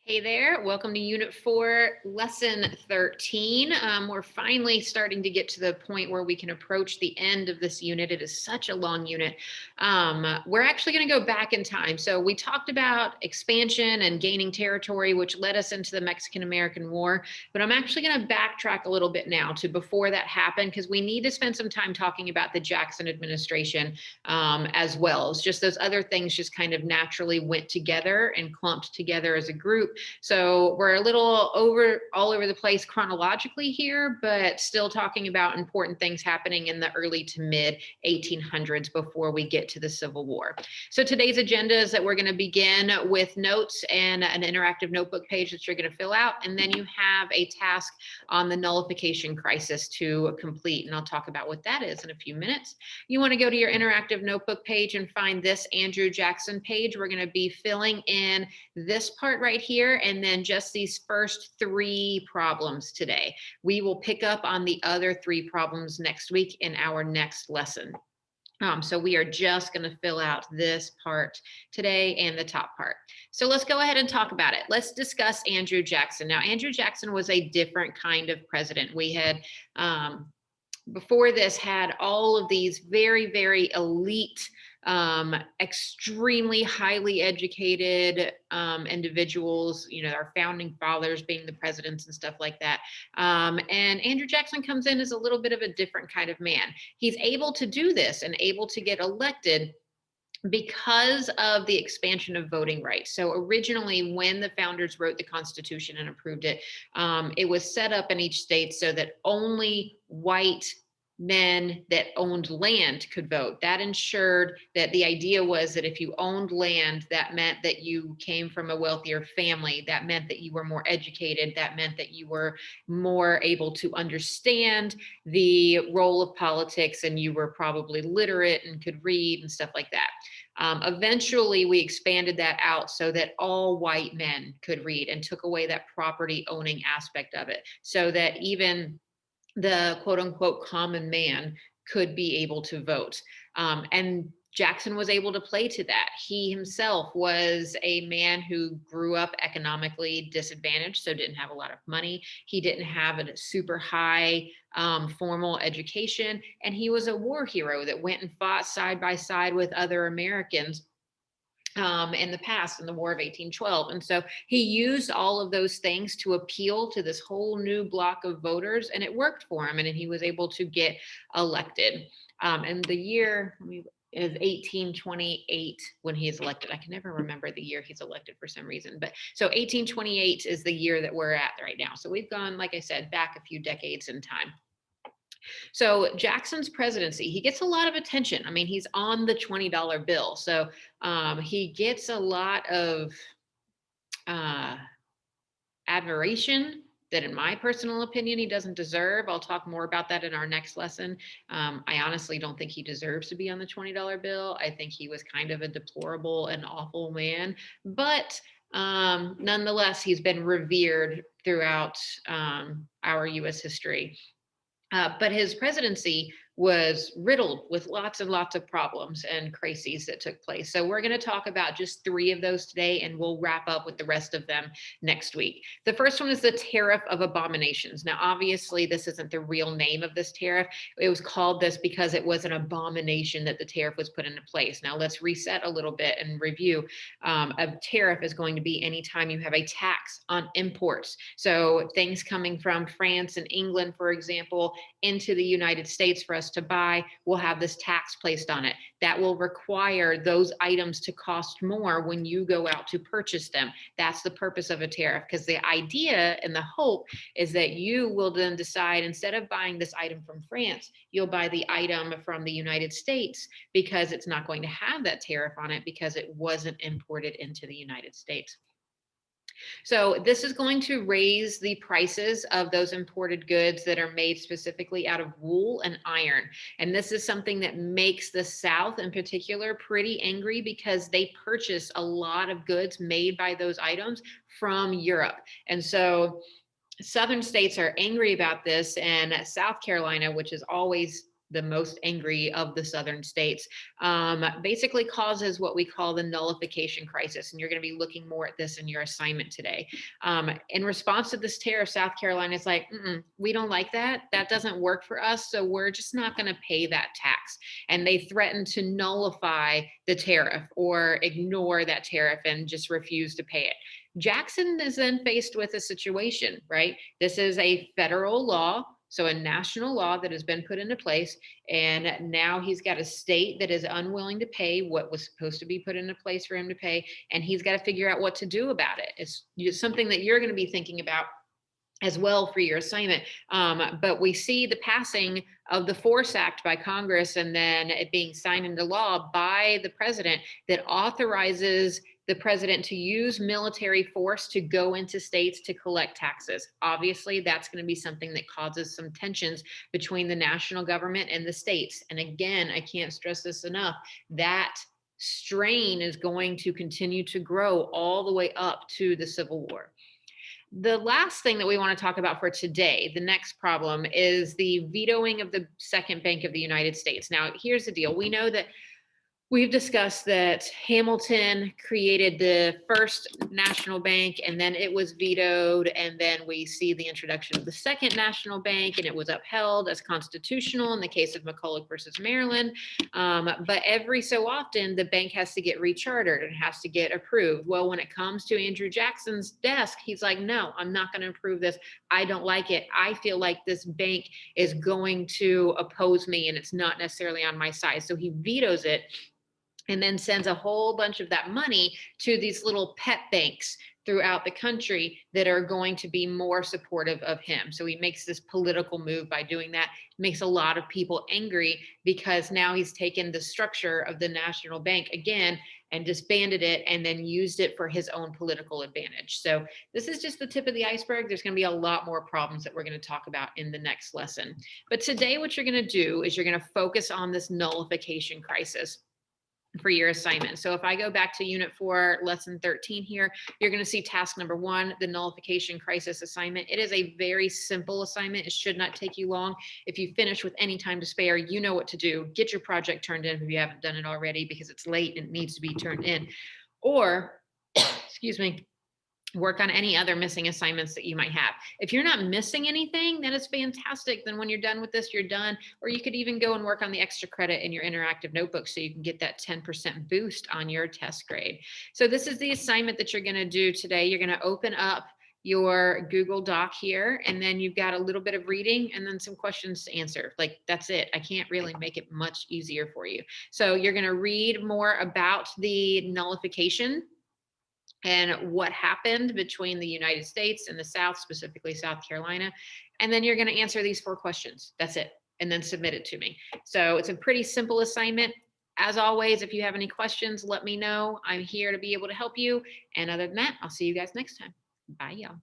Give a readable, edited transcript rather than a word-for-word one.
Hey there, welcome to Unit 4, Lesson 13. We're finally starting to get to the point where we can approach the end of this unit. It is such a long unit. We're actually going to go back in time. So we talked about expansion and gaining territory, which led us into the Mexican-American War. But I'm actually going to backtrack a little bit now to before that happened, because we need to spend some time talking about the Jackson administration as well. It's just those other things just kind of naturally went together and clumped together as a group. So we're a little all over the place chronologically here, but still talking about important things happening in the early to mid 1800s before we get to the Civil War. So today's agenda is that we're going to begin with notes and an interactive notebook page that you're going to fill out. And then you have a task on the nullification crisis to complete. And I'll talk about what that is in a few minutes. You want to go to your interactive notebook page and find this Andrew Jackson page. We're going to be filling in this part right here, and then just these first 3 problems today. We will pick up on the other 3 problems next week in our next lesson. So we are just going to fill out this part today and the top part. So let's go ahead and talk about it. Let's discuss Andrew Jackson. Now, Andrew Jackson was a different kind of president. We had, before this, had all of these very, very elite, extremely highly educated individuals, our founding fathers being the presidents and stuff like that. And Andrew Jackson comes in as a little bit of a different kind of man. He's able to do this and able to get elected because of the expansion of voting rights. So originally, when the founders wrote the Constitution and approved it, it was set up in each state so that only white men that owned land could vote. That ensured that the idea was that if you owned land, that meant that you came from a wealthier family. That meant that you were more educated. That meant that you were more able to understand the role of politics, and you were probably literate and could read and stuff like that. Eventually, we expanded that out so that all white men could read and took away that property owning aspect of it, so that even the quote unquote common man could be able to vote. And Jackson was able to play to that. He himself was a man who grew up economically disadvantaged, so didn't have a lot of money. He didn't have a super high formal education, and he was a war hero that went and fought side by side with other Americans in the past, in the War of 1812. And so he used all of those things to appeal to this whole new block of voters, and it worked for him, and he was able to get elected. And the year is 1828 when he is elected. I can never remember the year he's elected for some reason, but so 1828 is the year that we're at right now. So we've gone, like I said, back a few decades in time. So Jackson's presidency, he gets a lot of attention. I mean, he's on the $20 bill. So he gets a lot of admiration that, in my personal opinion, he doesn't deserve. I'll talk more about that in our next lesson. I honestly don't think he deserves to be on the $20 bill. I think he was kind of a deplorable and awful man. But nonetheless, he's been revered throughout our U.S. history. But his presidency was riddled with lots and lots of problems and crises that took place. So we're going to talk about just 3 of those today, and we'll wrap up with the rest of them next week. The first one is the Tariff of Abominations. Now, obviously, this isn't the real name of this tariff. It was called this because it was an abomination that the tariff was put into place. Now, let's reset a little bit and review. A tariff is going to be anytime you have a tax on imports. So things coming from France and England, for example, into the United States for us to buy, will have this tax placed on it. That will require those items to cost more when you go out to purchase them. That's the purpose of a tariff, because the idea and the hope is that you will then decide, instead of buying this item from France, you'll buy the item from the United States, because it's not going to have that tariff on it because it wasn't imported into the United States. So this is going to raise the prices of those imported goods that are made specifically out of wool and iron. And this is something that makes the South in particular pretty angry, because they purchase a lot of goods made by those items from Europe. And so Southern states are angry about this, and South Carolina, which has always the most angry of the southern states, basically causes what we call the nullification crisis. And you're going to be looking more at this in your assignment today. In response to this tariff, South Carolina is like, we don't like that. That doesn't work for us. So we're just not going to pay that tax. And they threaten to nullify the tariff or ignore that tariff and just refuse to pay it. Jackson is then faced with a situation, right? This is a federal law, so a national law that has been put into place. And now he's got a state that is unwilling to pay what was supposed to be put into place for him to pay. And he's got to figure out what to do about it. It's something that you're going to be thinking about as well for your assignment. But we see the passing of the Force Act by Congress and then it being signed into law by the president that authorizes the president to use military force to go into states to collect taxes. Obviously, that's going to be something that causes some tensions between the national government and the states. And again, I can't stress this enough, that strain is going to continue to grow all the way up to the Civil War. The last thing that we want to talk about for today, the next problem, is the vetoing of the Second Bank of the United States. Now, here's the deal. We know that we've discussed that Hamilton created the first national bank and then it was vetoed. And then we see the introduction of the second national bank and it was upheld as constitutional in the case of McCulloch versus Maryland. But every so often, the bank has to get rechartered and has to get approved. Well, when it comes to Andrew Jackson's desk, he's like, no, I'm not going to approve this. I don't like it. I feel like this bank is going to oppose me and it's not necessarily on my side. So he vetoes it and then sends a whole bunch of that money to these little pet banks throughout the country that are going to be more supportive of him. So he makes this political move by doing that. Makes a lot of people angry because now he's taken the structure of the national bank again and disbanded it and then used it for his own political advantage. So this is just the tip of the iceberg. There's going to be a lot more problems that we're going to talk about in the next lesson. But today what you're going to do is you're going to focus on this nullification crisis for your assignment. So if I go back to Unit 4, Lesson 13 here, you're going to see task number 1, the nullification crisis assignment. It is a very simple assignment. It should not take you long. If you finish with any time to spare, you know what to do. Get your project turned in if you haven't done it already because it's late and it needs to be turned in. Or, excuse me, work on any other missing assignments that you might have. If you're not missing anything, that is fantastic. Then when you're done with this, you're done. Or you could even go and work on the extra credit in your interactive notebook so you can get that 10% boost on your test grade. So this is the assignment that you're going to do today. You're going to open up your Google Doc here, and then you've got a little bit of reading and then some questions to answer. Like, that's it. I can't really make it much easier for you. So you're going to read more about the nullification and what happened between the United States and the South, specifically South Carolina. And then you're going to answer these 4 questions. That's it. And then submit it to me. So it's a pretty simple assignment. As always, if you have any questions, let me know. I'm here to be able to help you. And other than that, I'll see you guys next time. Bye, y'all.